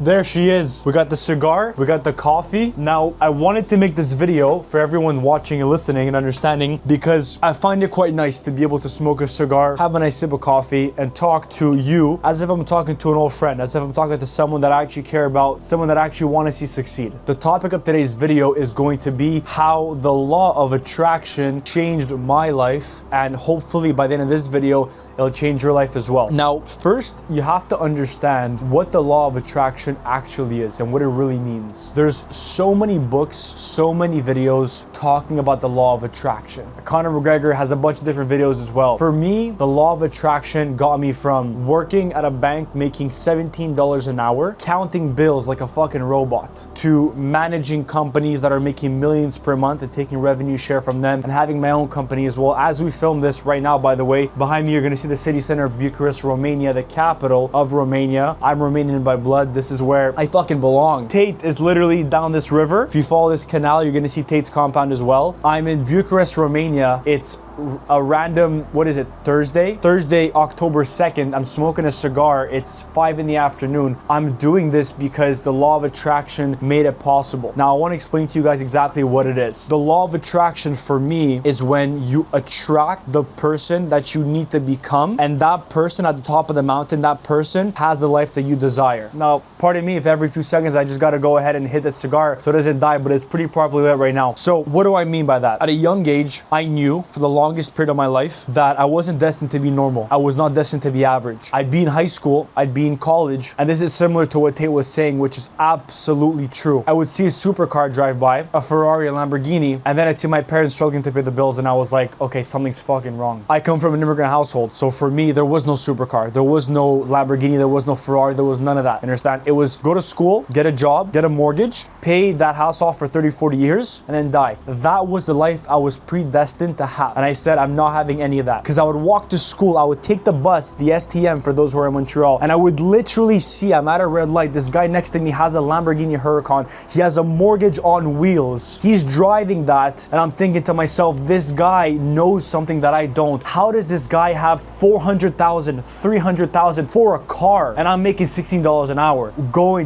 There she is. We got the cigar, we got the coffee. Now, I wanted to make this video for everyone watching and listening and understanding because I find it quite nice to be able to smoke a cigar, have a nice sip of coffee, and talk to you as if I'm talking to an old friend, as if I'm talking to someone that I actually care about, someone that I actually want to see succeed. The topic of today's video is going to be how the law of attraction changed my life, and hopefully by the end of this video, it'll change your life as well. Now, first, you have to understand what the law of attraction actually is and what it really means. There's so many books, so many videos talking about the law of attraction. Conor McGregor has a bunch of different videos as well. For me, the law of attraction got me from working at a bank making $17 an hour, counting bills like a fucking robot, to managing companies that are making millions per month and taking revenue share from them, and having my own company as well. As we film this right now, by the way, behind me you're gonna see the city center of Bucharest, Romania, the capital of Romania. I'm Romanian by blood. This is where I fucking belong. Tate is literally down this river. If you follow this canal, you're gonna see Tate's compound as well. I'm in Bucharest, Romania. It's a random, what is it, Thursday, October 2nd. I'm smoking a cigar. It's 5 in the afternoon. I'm doing this because the law of attraction made it possible. Now, I want to explain to you guys exactly what it is. The law of attraction for me is when you attract the person that you need to become, and that person at the top of the mountain, that person has the life that you desire. Now, pardon me if every few seconds I just got to go ahead and hit the cigar so it doesn't die, but it's pretty properly lit right now. So what do I mean by that? At a young age, I knew for the longest period of my life that I wasn't destined to be normal. I was not destined to be average. I'd be in high school, I'd be in college, and this is similar to what Tate was saying, which is absolutely true. I would see a supercar drive by, a Ferrari, a Lamborghini, and then I'd see my parents struggling to pay the bills, and I was like, okay, something's fucking wrong. I come from an immigrant household, so for me, there was no supercar, there was no Lamborghini, there was no Ferrari, there was none of that. Understand? It was go to school, get a job, get a mortgage, pay that house off for 30, 40 years, and then die. That was the life I was predestined to have. And I said, I'm not having any of that. Because I would walk to school, I would take the bus, the STM for those who are in Montreal, and I would literally see, I'm at a red light, this guy next to me has a Lamborghini Huracan. He has a mortgage on wheels. He's driving that, and I'm thinking to myself, this guy knows something that I don't. How does this guy have $400,000, $300,000 for a car? And I'm making $16 an hour,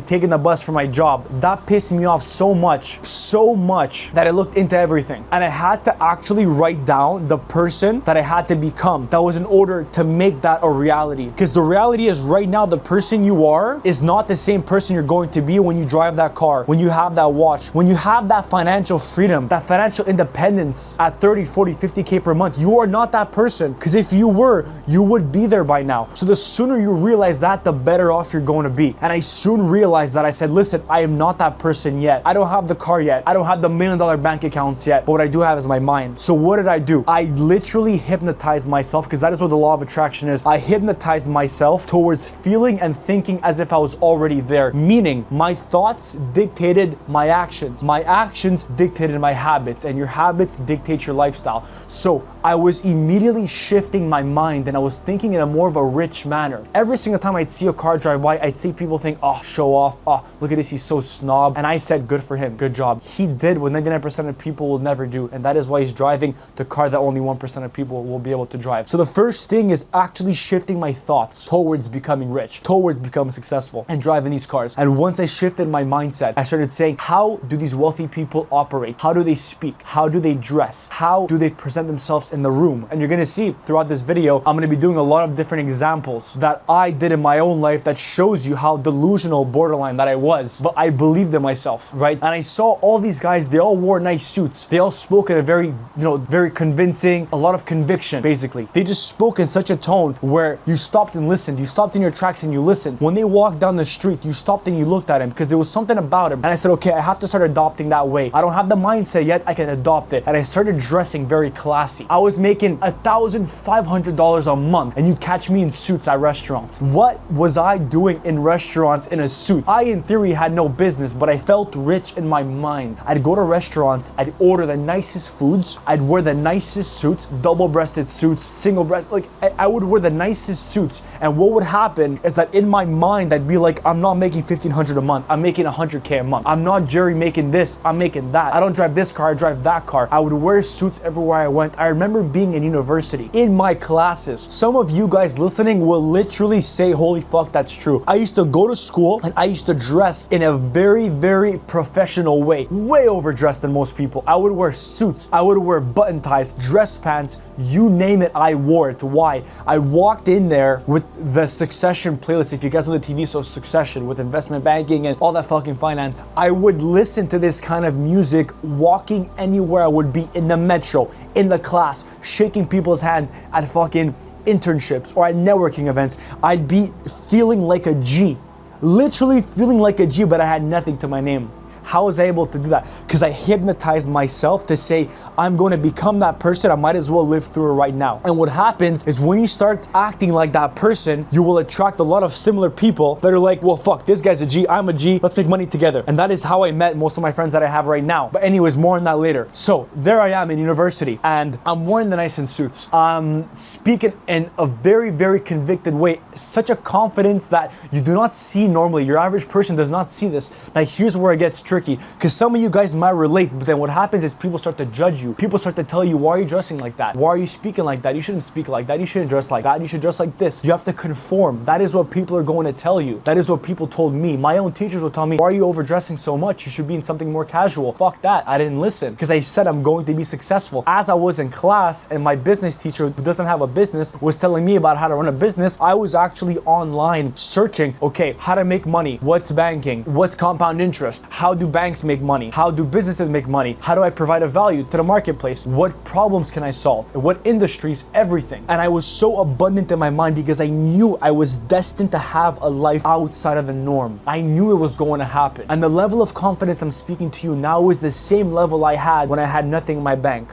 taking the bus for my job. That pissed me off so much that I looked into everything. And I had to actually write down the person that I had to become. That was in order to make that a reality. Because the reality is right now, the person you are is not the same person you're going to be when you drive that car, when you have that watch, when you have that financial freedom, that financial independence at 30, 40, 50K per month. You are not that person. Because if you were, you would be there by now. So the sooner you realize that, the better off you're going to be. And I soon realized that. I said, listen, I am not that person yet. I don't have the car yet. I don't have the $1 million bank accounts yet. But what I do have is my mind. So what did I do? I literally hypnotized myself, because that is what the law of attraction is. I hypnotized myself towards feeling and thinking as if I was already there. Meaning, my thoughts dictated my actions. My actions dictated my habits, and your habits dictate your lifestyle. So I was immediately shifting my mind, and I was thinking in a more of a rich manner. Every single time I'd see a car drive by, I'd see people think, oh, show off. Oh, look at this, he's so snob. And I said, good for him, good job. He did what 99% of people will never do, and that is why he's driving the car that only 1% of people will be able to drive. So the first thing is actually shifting my thoughts towards becoming rich, towards becoming successful and driving these cars. And once I shifted my mindset, I started saying, how do these wealthy people operate? How do they speak? How do they dress? How do they present themselves in the room? And you're gonna see throughout this video, I'm gonna be doing a lot of different examples that I did in my own life that shows you how delusional, borderline that I was, but I believed in myself, right? And I saw all these guys, they all wore nice suits. They all spoke in a very, very convincing, a lot of conviction, basically. They just spoke in such a tone where you stopped and listened. You stopped in your tracks and you listened. When they walked down the street, you stopped and you looked at him because there was something about him. And I said, okay, I have to start adopting that way. I don't have the mindset yet, I can adopt it. And I started dressing very classy. I was making $1,500 a month, and you'd catch me in suits at restaurants. What was I doing in restaurants in a suit? I, in theory, had no business, but I felt rich in my mind. I'd go to restaurants, I'd order the nicest foods, I'd wear the nicest suits, double-breasted suits, single-breast, like I would wear the nicest suits. And what would happen is that in my mind, I'd be like, I'm not making $1,500 a month. I'm making $100K a month. I'm not Jerry making this, I'm making that. I don't drive this car, I drive that car. I would wear suits everywhere I went. I remember being in university, in my classes. Some of you guys listening will literally say, holy fuck, that's true. I used to go to school and I used to dress in a very, very professional way. Way overdressed than most people. I would wear suits. I would wear button ties, dress pants, you name it, I wore it. Why? I walked in there with the Succession playlist. If you guys know the TV show Succession, with investment banking and all that fucking finance, I would listen to this kind of music walking anywhere I would be, in the metro, in the class, shaking people's hand at fucking internships or at networking events. I'd be feeling like a G, literally feeling like a G, but I had nothing to my name. How was I able to do that? Because I hypnotized myself to say, I'm going to become that person. I might as well live through it right now. And what happens is when you start acting like that person, you will attract a lot of similar people that are like, well, fuck, this guy's a G, I'm a G, let's make money together. And that is how I met most of my friends that I have right now. But anyways, more on that later. So there I am in university and I'm wearing the nice suits. I'm speaking in a very, very convicted way. Such a confidence that you do not see normally. Your average person does not see this. Now here's where it gets tricky, because some of you guys might relate, but then what happens is people start to judge you. People start to tell you, why are you dressing like that? Why are you speaking like that? You shouldn't speak like that. You shouldn't dress like that. You should dress like this. You have to conform. That is what people are going to tell you. That is what people told me. My own teachers would tell me, why are you overdressing so much? You should be in something more casual. Fuck that. I didn't listen because I said I'm going to be successful. As I was in class and my business teacher, who doesn't have a business, was telling me about how to run a business, I was actually online searching, okay, how to make money, what's banking, what's compound interest, how do banks make money, how do businesses make money, how do I provide a value to the marketplace, what problems can I solve, what industries, everything. And I was so abundant in my mind because I knew I was destined to have a life outside of the norm. I knew it was going to happen. And the level of confidence I'm speaking to you now is the same level I had when I had nothing in my bank.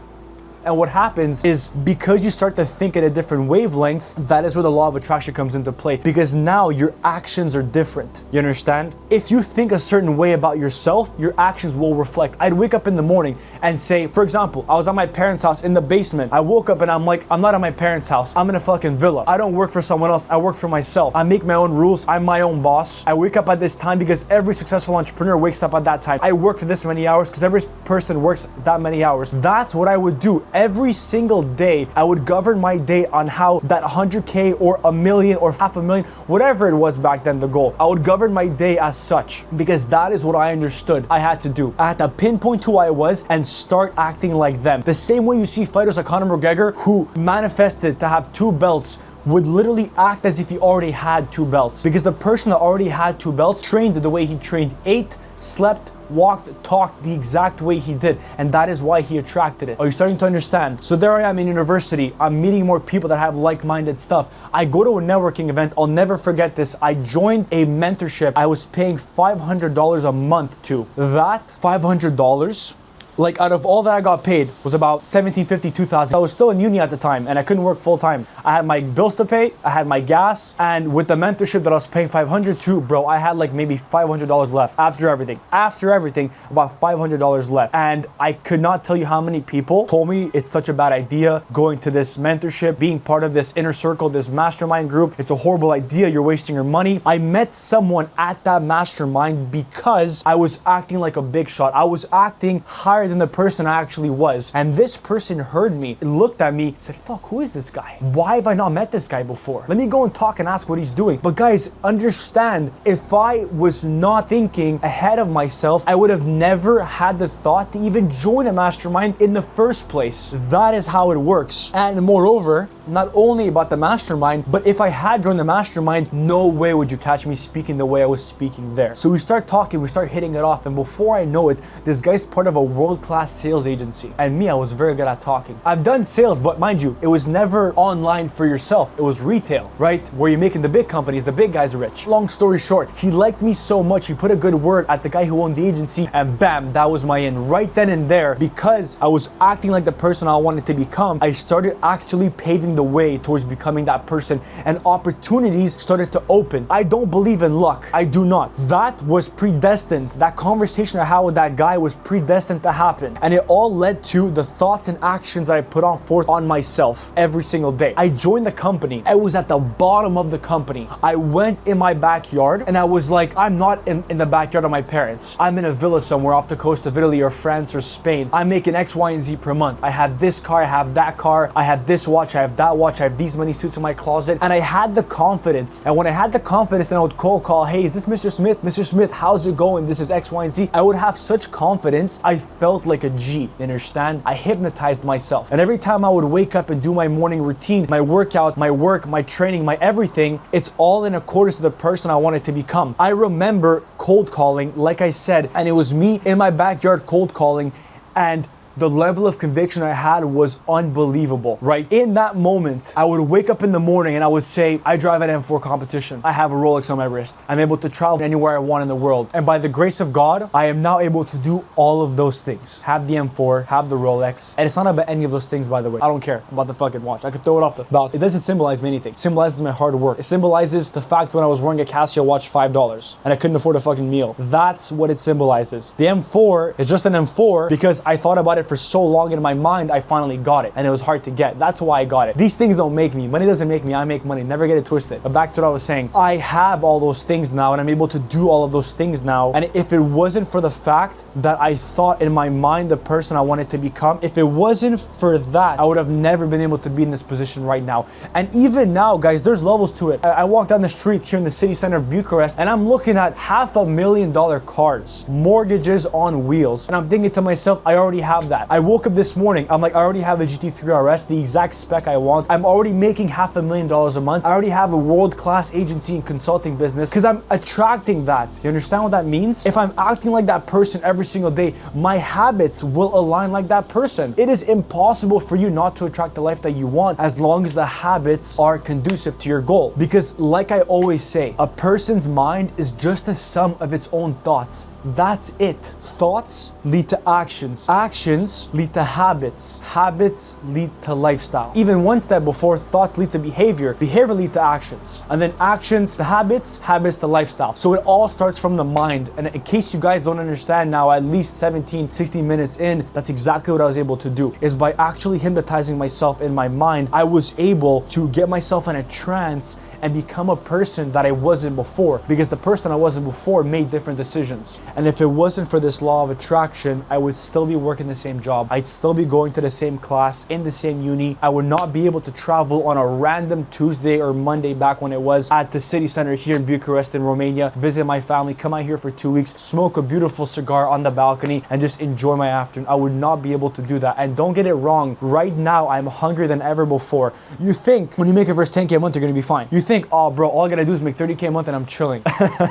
And what happens is, because you start to think at a different wavelength, that is where the law of attraction comes into play. Because now your actions are different. You understand? If you think a certain way about yourself, your actions will reflect. I'd wake up in the morning and say, for example, I was at my parents' house in the basement. I woke up and I'm like, I'm not at my parents' house. I'm in a fucking villa. I don't work for someone else. I work for myself. I make my own rules. I'm my own boss. I wake up at this time because every successful entrepreneur wakes up at that time. I work for this many hours because every person works that many hours. That's what I would do. Every single day, I would govern my day on how that 100K or a million or $500,000, whatever it was back then, the goal. I would govern my day as such because that is what I understood I had to do. I had to pinpoint who I was and start acting like them. The same way you see fighters like Conor McGregor, who manifested to have 2 belts, would literally act as if he already had 2 belts, because the person that already had 2 belts trained the way he trained, ate, slept, walked, talked the exact way he did, and that is why he attracted it. Are you starting to understand? So there I am in university. I'm meeting more people that have like-minded stuff. I go to a networking event. I'll never forget this. I joined a mentorship I was paying $500 a month to. That $500, like out of all that I got paid, was about $1,750, $2,000. I was still in uni at the time and I couldn't work full time. I had my bills to pay, I had my gas, and with the mentorship that I was paying $500 to, bro, I had like maybe $500 left after everything. After everything, about $500 left. And I could not tell you how many people told me it's such a bad idea going to this mentorship, being part of this inner circle, this mastermind group. It's a horrible idea. You're wasting your money. I met someone at that mastermind because I was acting like a big shot. I was acting higher than the person I actually was. And this person heard me, looked at me, said, fuck, who is this guy? Why have I not met this guy before? Let me go and talk and ask what he's doing. But guys, understand, if I was not thinking ahead of myself, I would have never had the thought to even join a mastermind in the first place. That is how it works. And moreover, not only about the mastermind, but if I had joined the mastermind, no way would you catch me speaking the way I was speaking there. So we start talking, we start hitting it off, and before I know it, this guy's part of a world-class sales agency. And me, I was very good at talking. I've done sales, but mind you, it was never online for yourself. It was retail, right? Where you're making the big companies, the big guys rich. Long story short, he liked me so much, he put a good word at the guy who owned the agency, and bam, that was my in. Right then and there, because I was acting like the person I wanted to become, I started actually paving the the way towards becoming that person, and opportunities started to open. I don't believe in luck. I do not. That was predestined. That conversation I had with that guy was predestined to happen. And it all led to the thoughts and actions that I put on forth on myself every single day. I joined the company. I was at the bottom of the company. I went in my backyard and I was like, I'm not in the backyard of my parents. I'm in a villa somewhere off the coast of Italy or France or Spain. I'm making X, Y, and Z per month. I have this car, I have that car, I have this watch, I have that watch, I have these many suits in my closet. And I had the confidence. And when I had the confidence, then I would cold call, hey, is this Mr. Smith? Mr. Smith, how's it going? This is X, Y, and Z. I would have such confidence. I felt like a G, you understand? I hypnotized myself. And every time I would wake up and do my morning routine, my workout, my work, my training, my everything, it's all in accordance to the person I wanted to become. I remember cold calling, like I said, and it was me in my backyard cold calling, and the level of conviction I had was unbelievable, right? In that moment, I would wake up in the morning and I would say, I drive an M4 competition. I have a Rolex on my wrist. I'm able to travel anywhere I want in the world. And by the grace of God, I am now able to do all of those things. Have the M4, have the Rolex. And it's not about any of those things, by the way. I don't care about the fucking watch. I could throw it off the balcony. It doesn't symbolize me anything. It symbolizes my hard work. It symbolizes the fact when I was wearing a Casio watch $5 and I couldn't afford a fucking meal. That's what it symbolizes. The M4 is just an M4 because I thought about it for so long in my mind, I finally got it. And it was hard to get. That's why I got it. These things don't make me. Money doesn't make me. I make money. Never get it twisted. But back to what I was saying. I have all those things now and I'm able to do all of those things now. And if it wasn't for the fact that I thought in my mind the person I wanted to become, if it wasn't for that, I would have never been able to be in this position right now. And even now, guys, there's levels to it. I walk down the street here in the city center of Bucharest and I'm looking at $500,000 cars, mortgages on wheels. And I'm thinking to myself, I already have that. I woke up this morning, I'm like, I already have a GT3 RS, the exact spec I want. I'm already making $500,000 a month. I already have a world-class agency and consulting business because I'm attracting that. You understand what that means? If I'm acting like that person every single day, my habits will align like that person. It is impossible for you not to attract the life that you want as long as the habits are conducive to your goal. Because like I always say, a person's mind is just a sum of its own thoughts. That's it. Thoughts lead to actions. Actions lead to habits. Habits lead to lifestyle. Even one step before, thoughts lead to behavior. Behavior lead to actions. And then actions to habits, habits to lifestyle. So it all starts from the mind. And in case you guys don't understand now, at least 17, 16 minutes in, that's exactly what I was able to do. Is by actually hypnotizing myself in my mind, I was able to get myself in a trance and become a person that I wasn't before, because the person I wasn't before made different decisions. And if it wasn't for this law of attraction, I would still be working the same job. I'd still be going to the same class, in the same uni. I would not be able to travel on a random Tuesday or Monday back when it was at the city center here in Bucharest in Romania, visit my family, come out here for 2 weeks, smoke a beautiful cigar on the balcony and just enjoy my afternoon. I would not be able to do that. And don't get it wrong, right now I'm hungrier than ever before. You think when you make your first 10K a month, you're gonna be fine. You think, oh bro, all I gotta do is make 30K a month and I'm chilling.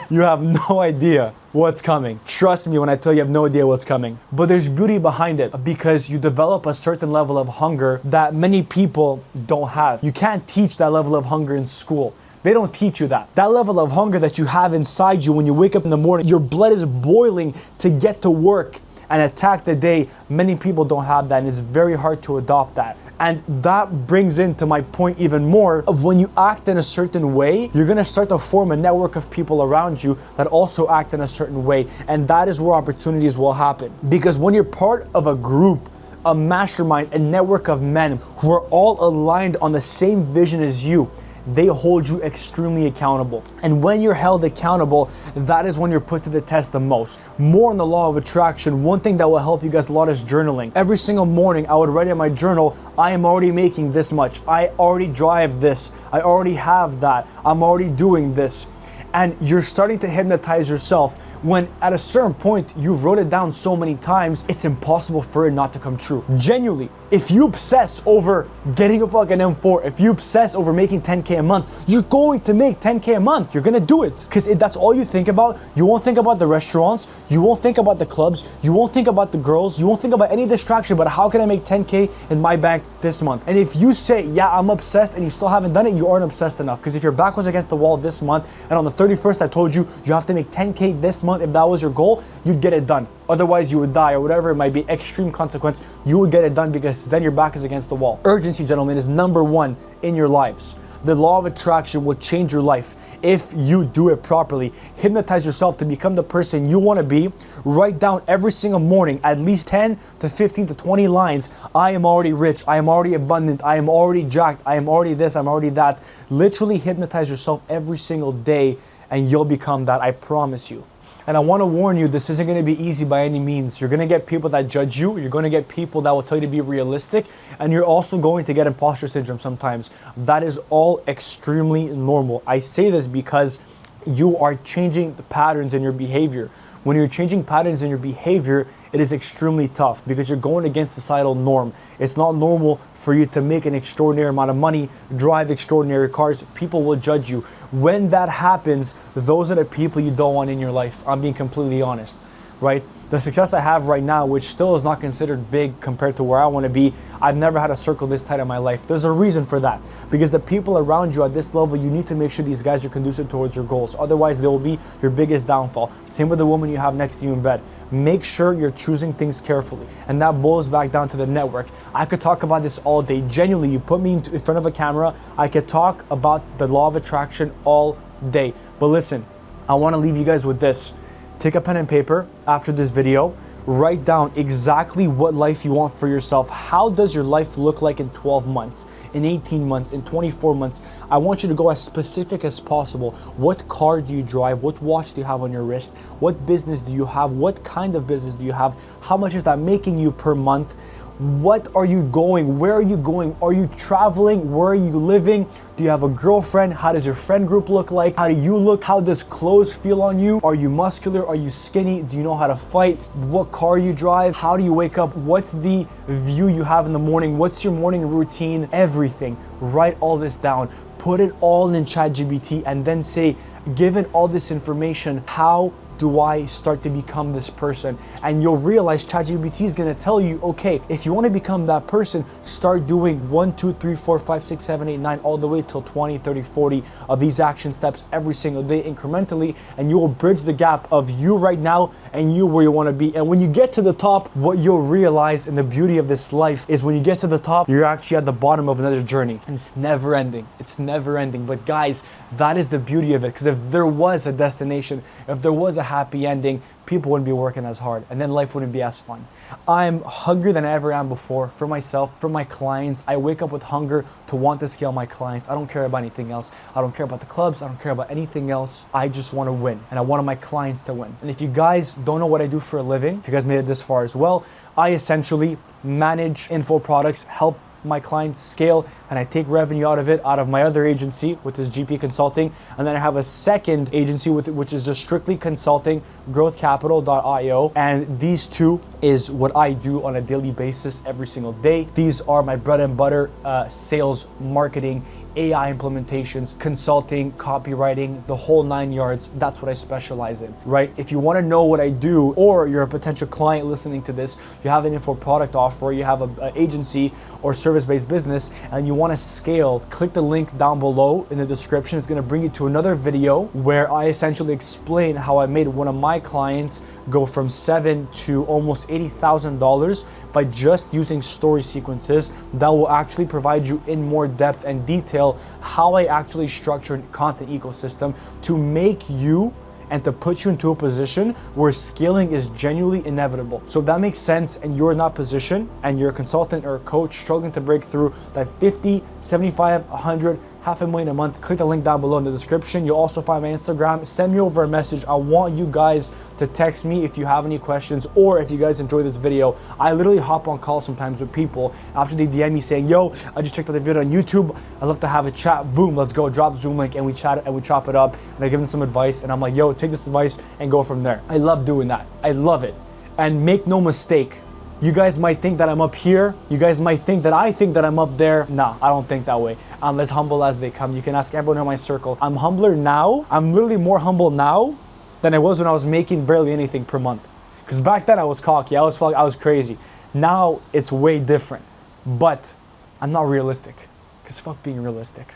You have no idea what's coming. Trust me when I tell you, you have no idea what's coming. But there's beauty behind it because you develop a certain level of hunger that many people don't have. You can't teach that level of hunger in school. They don't teach you that. That level of hunger that you have inside you when you wake up in the morning, your blood is boiling to get to work and attack the day. Many people don't have that, and it's very hard to adopt that. And that brings into my point even more of when you act in a certain way, you're gonna start to form a network of people around you that also act in a certain way. And that is where opportunities will happen. Because when you're part of a group, a mastermind, a network of men who are all aligned on the same vision as you, they hold you extremely accountable. And when you're held accountable, that is when you're put to the test the most. More on the law of attraction, one thing that will help you guys a lot is journaling. Every single morning, I would write in my journal, I am already making this much. I already drive this. I already have that. I'm already doing this. And you're starting to hypnotize yourself when at a certain point you've wrote it down so many times, it's impossible for it not to come true. Genuinely, if you obsess over getting a fucking M4, if you obsess over making 10K a month, you're going to make 10K a month. You're gonna do it because that's all you think about. You won't think about the restaurants. You won't think about the clubs. You won't think about the girls. You won't think about any distraction, but how can I make 10K in my bank this month. And if you say, yeah, I'm obsessed, and you still haven't done it, you aren't obsessed enough. Because if your back was against the wall this month, and on the 31st I told you, you have to make 10K this month, if that was your goal, you'd get it done. Otherwise you would die, or whatever it might be, extreme consequence, you would get it done because then your back is against the wall. Urgency, gentlemen, is number one in your lives. The law of attraction will change your life if you do it properly. Hypnotize yourself to become the person you want to be. Write down every single morning at least 10 to 15 to 20 lines. I am already rich. I am already abundant. I am already jacked. I am already this. I'm already that. Literally hypnotize yourself every single day and you'll become that. I promise you. And I want to warn you, this isn't going to be easy by any means. You're going to get people that judge you. You're going to get people that will tell you to be realistic. And you're also going to get imposter syndrome sometimes. That is all extremely normal. I say this because you are changing the patterns in your behavior. When you're changing patterns in your behavior, it is extremely tough because you're going against societal norm. It's not normal for you to make an extraordinary amount of money, drive extraordinary cars. People will judge you. When that happens, those are the people you don't want in your life. I'm being completely honest, right? The success I have right now, which still is not considered big compared to where I want to be, I've never had a circle this tight in my life. There's a reason for that. Because the people around you at this level, you need to make sure these guys are conducive towards your goals. Otherwise, they will be your biggest downfall. Same with the woman you have next to you in bed. Make sure you're choosing things carefully. And that boils back down to the network. I could talk about this all day. Genuinely, you put me in front of a camera, I could talk about the law of attraction all day. But listen, I want to leave you guys with this. Take a pen and paper after this video. Write down exactly what life you want for yourself. How does your life look like in 12 months, in 18 months, in 24 months? I want you to go as specific as possible. What car do you drive? What watch do you have on your wrist? What business do you have? What kind of business do you have? How much is that making you per month? What are you going? Where are you going? Are you traveling? Where are you living? Do you have a girlfriend? How does your friend group look like? How do you look? How does clothes feel on you? Are you muscular? Are you skinny? Do you know how to fight? What car you drive? How do you wake up? What's the view you have in the morning? What's your morning routine? Everything. Write all this down. Put it all in ChatGPT and then say, given all this information, how do I start to become this person? And you'll realize ChatGPT is gonna tell you, okay, if you wanna become that person, start doing 1, 2, 3, 4, 5, 6, 7, 8, 9, all the way till 20, 30, 40 of these action steps every single day incrementally, and you will bridge the gap of you right now and you where you wanna be. And when you get to the top, what you'll realize, and the beauty of this life is when you get to the top, you're actually at the bottom of another journey. And it's never ending. It's never ending. But guys, that is the beauty of it. Because if there was a destination, if there was a happy ending, people wouldn't be working as hard and then life wouldn't be as fun. I'm hungrier than I ever am before for myself, for my clients. I wake up with hunger to want to scale my clients. I don't care about anything else. I don't care about the clubs. I don't care about anything else. I just want to win and I want my clients to win. And if you guys don't know what I do for a living, if you guys made it this far as well, I essentially manage info products, help my clients scale, and I take revenue out of my other agency, which is GP Consulting, and then I have a second agency which is just strictly consulting, growthcapital.io, and these two is what I do on a daily basis every single day. These are my bread and butter, sales, marketing, AI implementations, consulting, copywriting, the whole 9 yards. That's what I specialize in, right? If you want to know what I do, or you're a potential client listening to this, you have an info product offer, you have an agency or service-based business, and you want to scale, click the link down below in the description. It's going to bring you to another video where I essentially explain how I made one of my clients go from $7,000 to almost $80,000 by just using story sequences that will actually provide you in more depth and detail how I actually structure a content ecosystem to make you and to put you into a position where scaling is genuinely inevitable. So if that makes sense and you're in that position and you're a consultant or a coach struggling to break through that 50, 75, 100, $500,000 a month, click the link down below in the description. You'll also find my Instagram. Send me over a message. I want you guys to text me if you have any questions or if you guys enjoy this video. I literally hop on calls sometimes with people after they DM me saying, yo, I just checked out the video on YouTube. I'd love to have a chat. Boom, let's go. Drop Zoom link and we chat and we chop it up and I give them some advice and I'm like, yo, take this advice and go from there. I love doing that. I love it. And make no mistake, you guys might think that I'm up here. You guys might think that I think that I'm up there. Nah, I don't think that way. I'm as humble as they come. You can ask everyone in my circle. I'm humbler now. I'm literally more humble now than I was when I was making barely anything per month. Because back then I was cocky, I was crazy. Now it's way different. But I'm not realistic. Because fuck being realistic.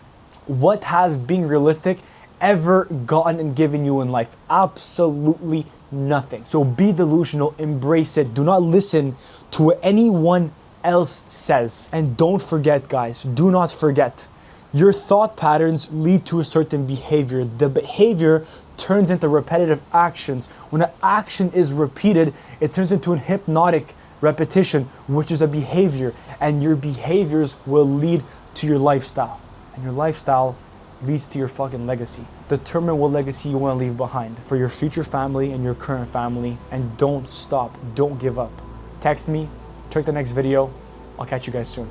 What has being realistic ever gotten and given you in life? Absolutely nothing. So be delusional, embrace it. Do not listen to what anyone else says. And don't forget, guys, do not forget, your thought patterns lead to a certain behavior. The behavior turns into repetitive actions. When an action is repeated, it turns into a hypnotic repetition, which is a behavior. And your behaviors will lead to your lifestyle. And your lifestyle leads to your fucking legacy. Determine what legacy you want to leave behind for your future family and your current family. And don't stop. Don't give up. Text me. Check the next video. I'll catch you guys soon.